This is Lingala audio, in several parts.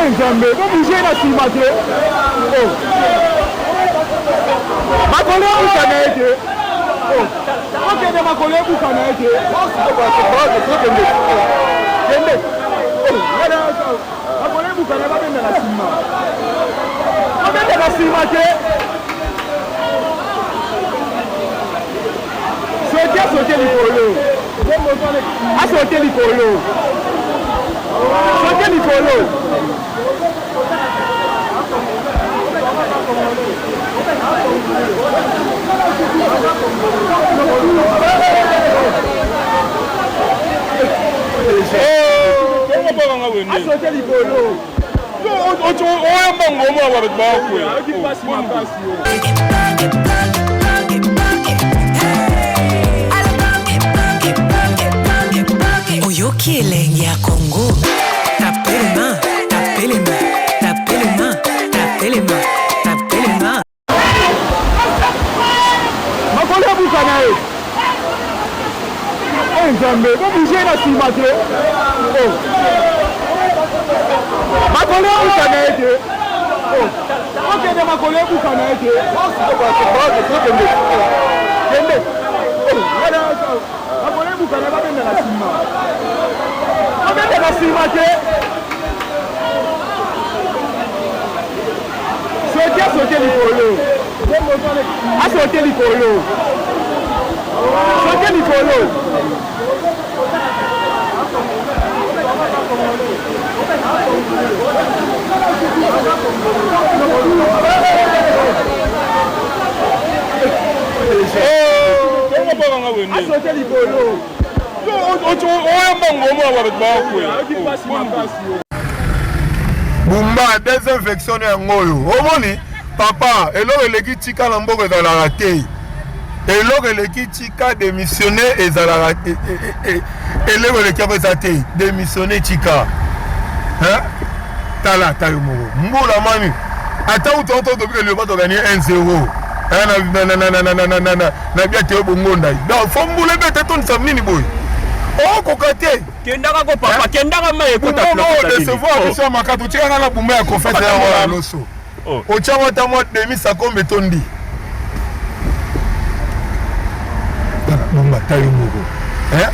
Nzambe, vous bougez la cimate. Ma collègue, vous connaissez. Ok, ma collègue, vous connaissez. Ma collègue, vous connaissez pas bien la cimate. Vous bien la cimate. Sauter l'icolo. Ah, sauter l'icolo. Sauter l'icolo. Oyoki elengi ya Congo. Tapez les mains, tapez les mains, tapez les mains, tapez les mains, tapez les mains. Ma collègue, vous connaissez. Nzambe, vous bougez la cimate. Ma collègue, vous connaissez. Ok, ma collègue, vous connaissez. Ma collègue, vous connaissez pas bien la cimate. Vous bien la cimate. Sauter l'icolo. Ah, sauter l'icolo. Sauter l'icolo. Sauter l'icolo. Bumba désinfection ya ngoyo. Omoni papa eloko eleki tika na mboko ezalaka te. Eloko eleki tika démissionner ezalaka te. Eloko eleki eza te démissionner tika. Hein? Tala tayo moko. Mbula mami. Ata utonto depuis le bato gagner 1-0. Na bien te bongonda. Donc faut mbula bete ton samnini boy. Oh kokate. Kendaka ko papa, kendaka ma ekota flot. Oh décevoir que ça makato tika na bumba ya confesse ya wala loso. O chama ta mo demi sa kombe tondi. Bumba tayo moko. Hein?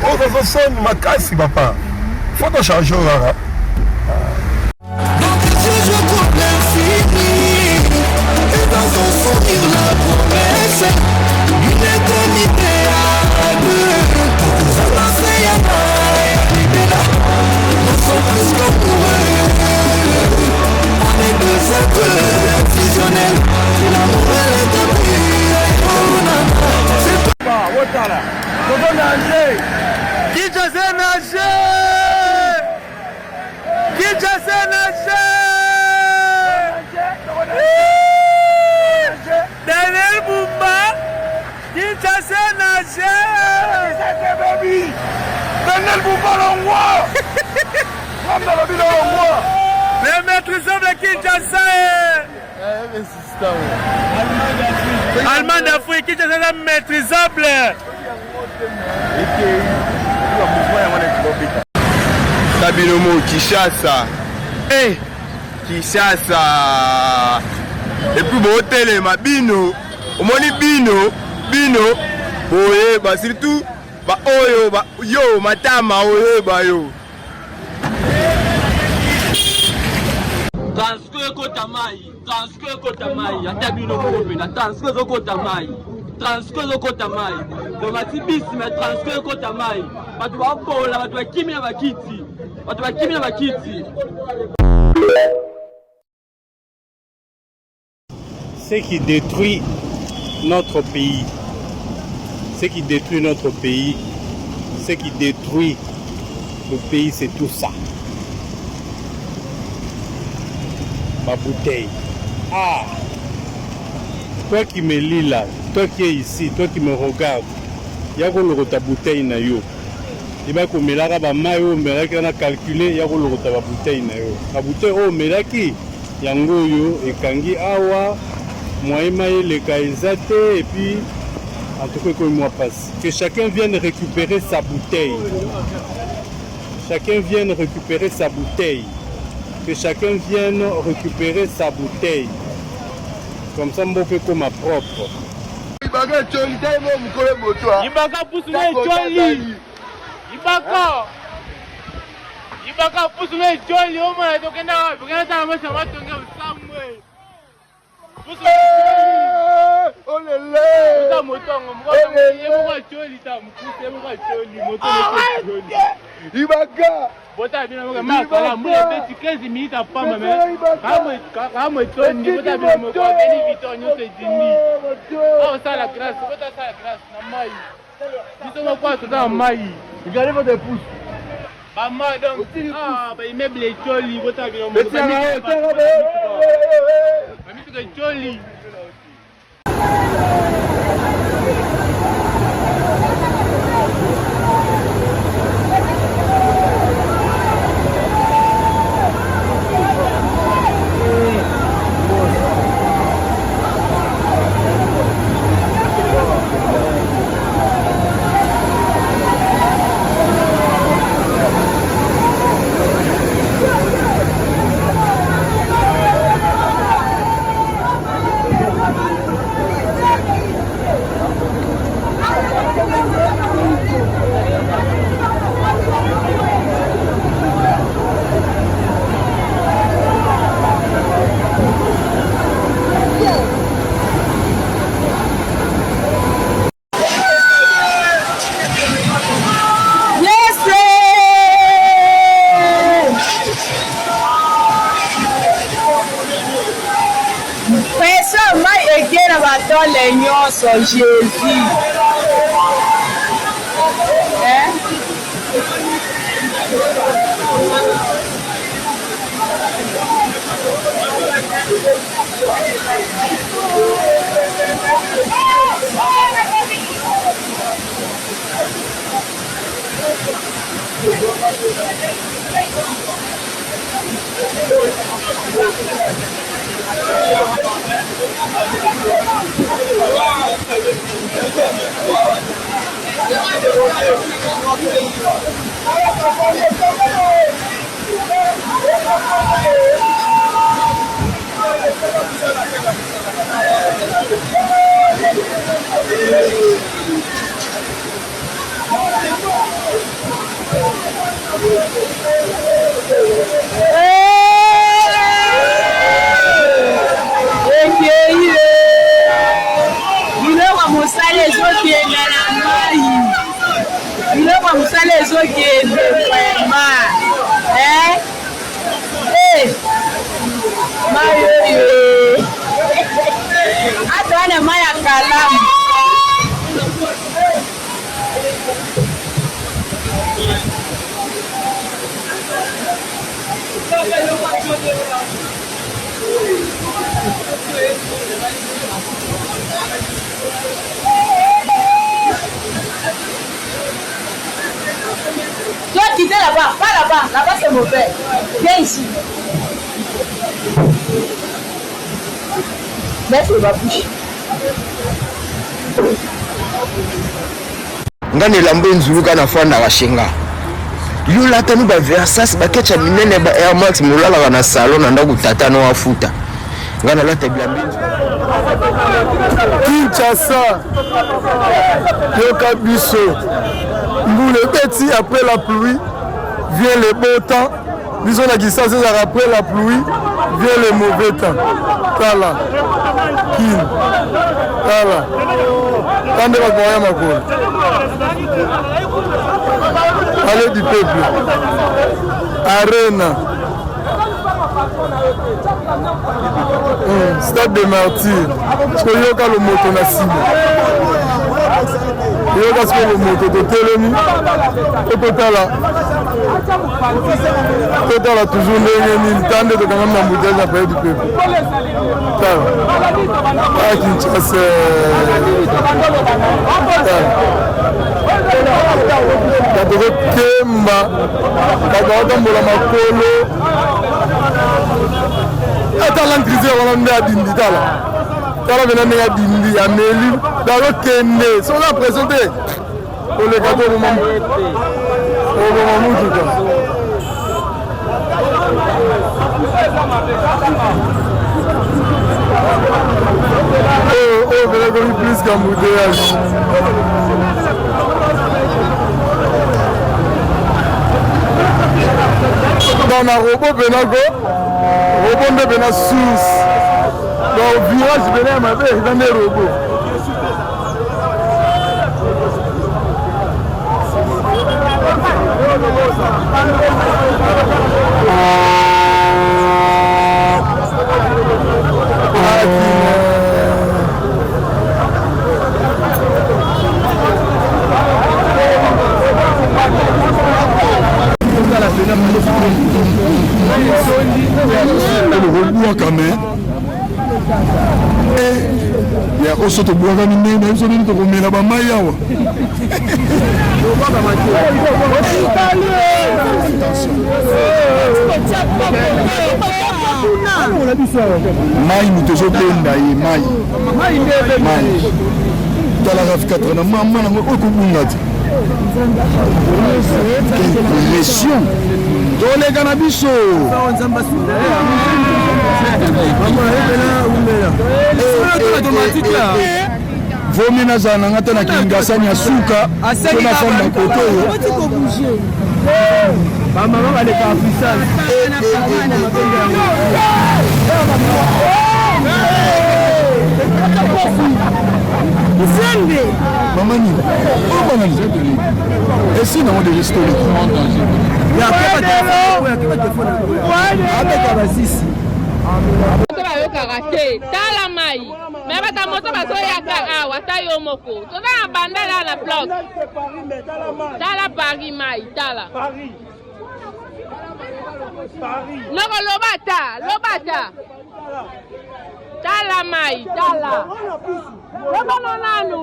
Oh ça sonne makasi papa. Faut te charger là. Dans son sourire la promesse d'une éternité à deux. Ça m'a fait à là. Nous sommes plus qu'amoureux. On est deux êtres fusionnels. L'amour est établi. C'est pas Wotala. Toto nager. Qui te sait nager? Qui te sait nager? Daniel Bumba, qui t'a fait nager? Daniel Bumba l'envoie. Le maîtrisable de Kinshasa. Allemand d'Afrique, qui t'a fait maîtrisable. Tabilomo, Kinshasa. Eh, Kinshasa. Et puis bon hôtel ma bino omoni bino oye ba surtout ba oyo ba yo matama oye ba yo transfer kotamai ata bino moko na transfer kotamai le matibis mais transfer kotamai batu ba bola batu ba kimia bakiti Ce qui détruit notre pays, ce qui détruit le pays, c'est tout ça. Ma bouteille. Ah! Toi qui me lis là, toi qui es ici, toi qui me regardes, il y a ta bouteille na yo. Il va comme là, ba mayo, mais là, on a calculé, il y a ta bouteille na yo. La bouteille, oh, mais là qui? Yango yo, et kangi awa. Moi, le Kaizate, et puis, en tout cas, que moi passe. Que chacun vienne récupérer sa bouteille. chacun vienne récupérer sa bouteille. Que chacun vienne récupérer sa bouteille. Comme ça, on fait comme ma propre. Ibaka Choli, t'as aimé mon collègue Motoa. Ibaka Poussouné Choli. Ibaka Poussouné Choli. Oh mon Dieu, qu'est-ce que Oh lélé. Ibaka. Bota bien mo ma mule 15 minutes à pas ma mère. Kamo toni bota bien mo ko beni vitonyo se dini. Ah ça la grâce, bota ça la grâce na mai. Biso mo kwa to na mai. Regardez votre pouce. Maman donc bah il met les joli bota bien mo. Mais c'est joli. Les nyonso Jésus. Toi, quittez là-bas, pas là-bas, là-bas c'est mauvais. Viens ici. Laisse ma bouche. Ngani lambo nzuluka na fanda washinga. Yula tanu ba Versace ba kecha minene ba Air Max mulala na salon na ndaku tatano wafuta. Ngana la tablambi. Kinshasa. Yoka biso. Moule petit après la pluie vient le beau temps. Disons la distance après la pluie vient le mauvais temps. Kala. Kin. Kala. Tande ba koya makolo. Allez du peuple. Arena. Stade de martyrs. Soyoka le moto na sima. Yoka ce que le moto de Telemi. Total a toujours une tande de quand même la bouteille après du peuple. Ah, Kinshasa. Katoko Kemba. Katoko Mbola Makolo. Attends l'entrée, on a dindi tala. Tala vena nega dindi ya meli. Dalo kende. Son la présenté. Ole kato mamu. Oh mamu tuka. Oh, Grégory plus qu'embouteillage. Dans la robot Benago, robot de Bena Suisse. Dans le virage Bena Mabé, dans les robots. Le robot quand même. Il y a aussi tout bois comme une même chose de combien là-bas maïawa. Maï nous te jopenda y maï. Dans la RAF 4 na maman na ko kubungati. Quelle pression. Dans les cannabiso. Vomi na zana ngata na kingasani ya suka kuna fanda koto mama mama le kafisa maman ni oh maman et si non de l'histoire il y a pas de téléphone avec abasisi karate tala mai mais ta moto baso ya ka wata yo moko to na banda la na bloc tala Paris mai tala Paris noko lobata tala mai tala lobano nanu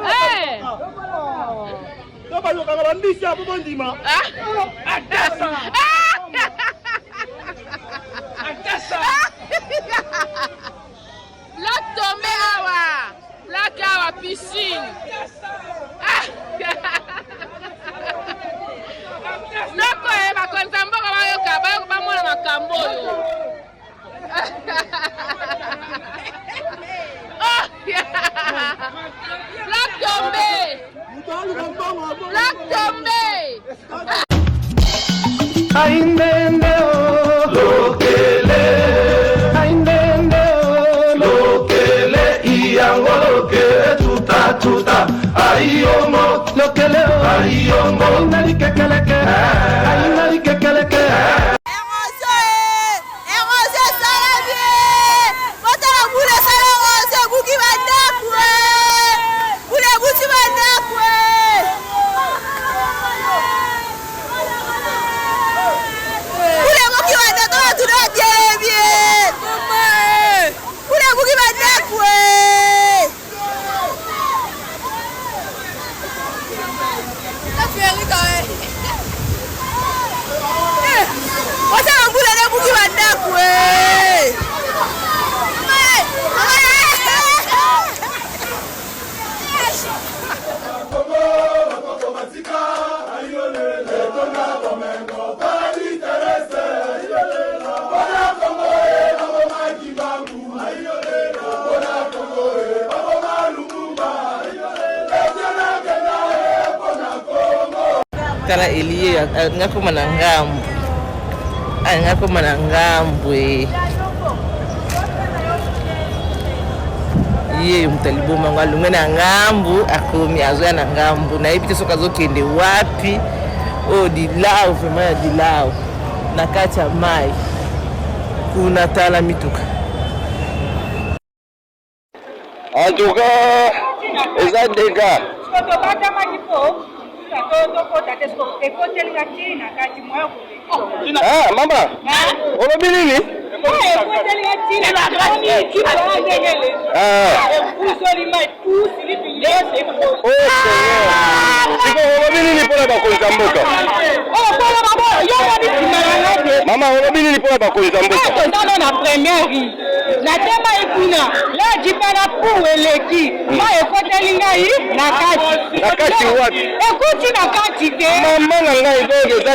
eh L'autre tombé à la piscine. Non, quoi, ma contambo, va moi ma cambo. L'autre tombé. Tuta ayomo lokele ayomo inali kekeleke inali kekeleke Kala Elie ngako manangambo ngako manangambo ye mtalibo mangalunga na ngambo akomi azoya na ngambo na ibite soka zokende wapi o dilao vema dilao na kacha mai kuna tala mituka en tout cas eza dega ah mama olobi nini mama olobi nini mpona bakonzi ya mboka natema ekuna la jipara pu eleki ma ekoteli ngai na kati wapi ekuti na kati te mama na ngai eza